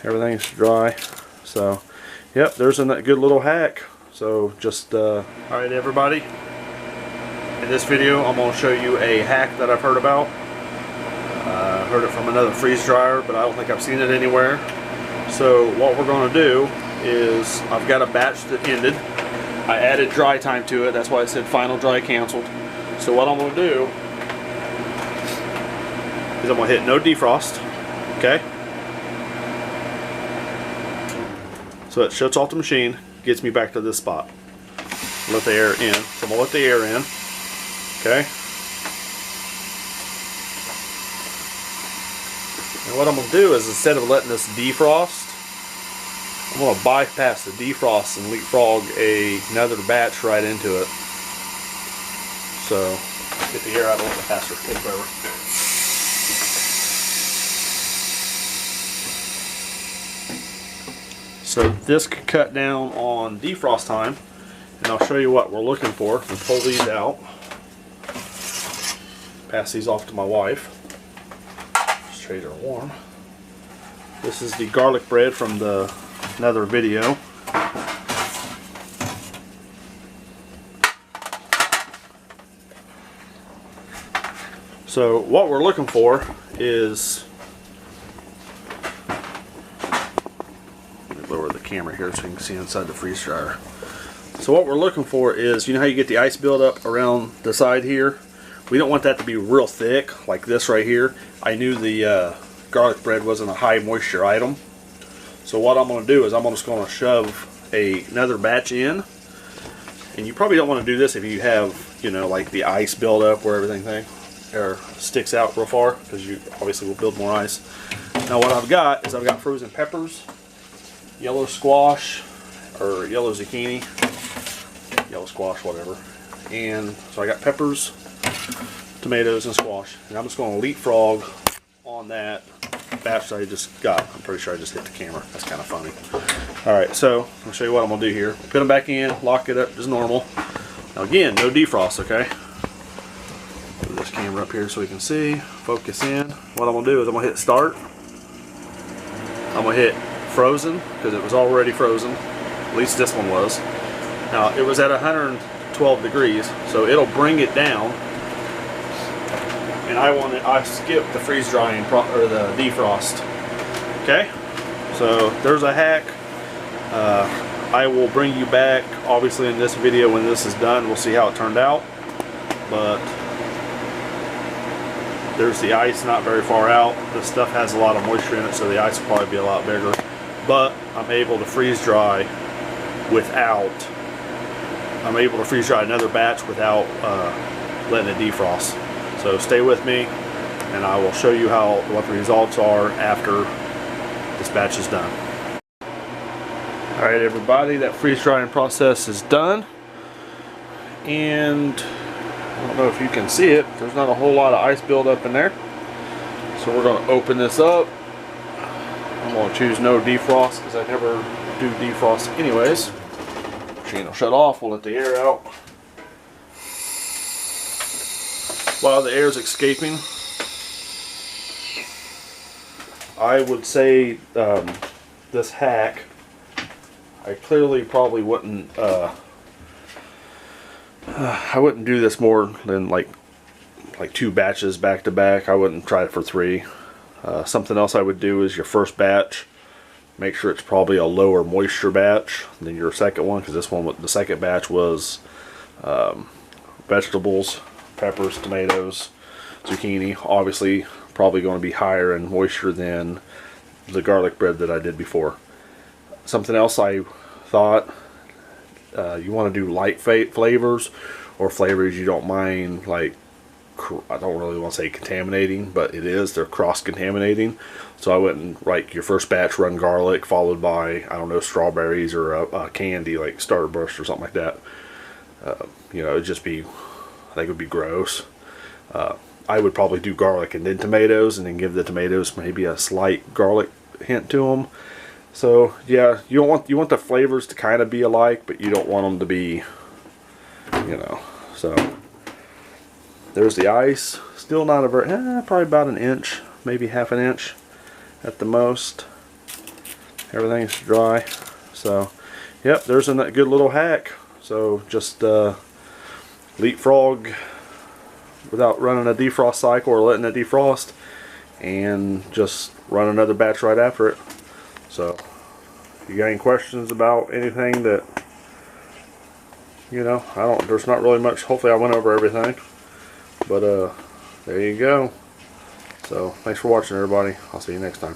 Everything's dry. So, yep, there's a good little hack. So just, alright everybody. In this video, I'm going to show you a hack that I've heard about. I heard it from another freeze dryer, but I don't think I've seen it anywhere. So what we're going to do is, I've got a batch that ended. I added dry time to it. That's why it said final dry canceled. So what I'm going to do is I'm going to hit no defrost. Okay. So it shuts off the machine, gets me back to this spot. Let the air in. So I'm going to let the air in. Okay. And what I'm going to do is, instead of letting this defrost, I'm going to bypass the defrost and leapfrog another batch right into it. So get the air out a little faster. Take forever. So this could cut down on defrost time, and I'll show you what we're looking for. We'll pull these out, pass these off to my wife. These trays are warm. This is the garlic bread from another video. So what we're looking for is, lower the camera here so you can see inside the freeze dryer. So what we're looking for is, you know how you get the ice buildup around the side here? We don't want that to be real thick like this right here. I knew the garlic bread wasn't a high moisture item. So what I'm going to do is I'm just going to shove another batch in. And you probably don't want to do this if you have, you know, like the ice buildup where everything sticks out real far, because you obviously will build more ice. Now what I've got is I've got frozen peppers, yellow squash, or yellow zucchini, yellow squash, whatever. And so I got peppers, tomatoes, and squash. And I'm just going to leapfrog on that batch that I just got. I'm pretty sure I just hit the camera. That's kind of funny. Alright, so I'll show you what I'm going to do here. Put them back in, lock it up just normal. Now again, no defrost, okay? Put this camera up here so we can see. Focus in. What I'm going to do is I'm going to hit start. I'm going to hit frozen, because it was already frozen. At least this one was. Now it was at 112 degrees, so it'll bring it down. And I skipped the freeze drying or the defrost. Okay, so there's a hack. I will bring you back obviously in this video when this is done. We'll see how it turned out. But there's the ice not very far out. This stuff has a lot of moisture in it, so the ice will probably be a lot bigger. But I'm able to freeze dry another batch without letting it defrost. So stay with me, and I will show you what the results are after this batch is done. Alright everybody, that freeze drying process is done, and I don't know if you can see it, there's not a whole lot of ice buildup in there. So we're going to open this up. I'm going to choose no defrost because I never do defrost anyways. Machine will shut off. We'll let the air out. While the air is escaping, I would say this hack, I clearly probably wouldn't I wouldn't do this more than like 2 batches back to back. I wouldn't try it for 3. Something else I would do is your first batch, make sure it's probably a lower moisture batch than your second one, because the second batch was vegetables, peppers, tomatoes, zucchini. Obviously probably going to be higher in moisture than the garlic bread that I did before. Something else I thought, you want to do light flavors, or flavors you don't mind, like, I don't really want to say contaminating, but it is. They're cross-contaminating. So I wouldn't, like, your first batch run garlic followed by, I don't know, strawberries or a candy like Starburst or something like that. You know, it'd just be, I think it would be gross. I would probably do garlic and then tomatoes, and then give the tomatoes maybe a slight garlic hint to them. So yeah, you want the flavors to kind of be alike, but you don't want them to be, you know. So there's the ice. Still not a very, probably about an inch, maybe half an inch at the most. Everything's dry. So, yep, there's a good little hack. So just leapfrog without running a defrost cycle or letting it defrost, and just run another batch right after it. So, if you got any questions about anything that, you know, there's not really much. Hopefully I went over everything. But there you go. So, thanks for watching, everybody. I'll see you next time.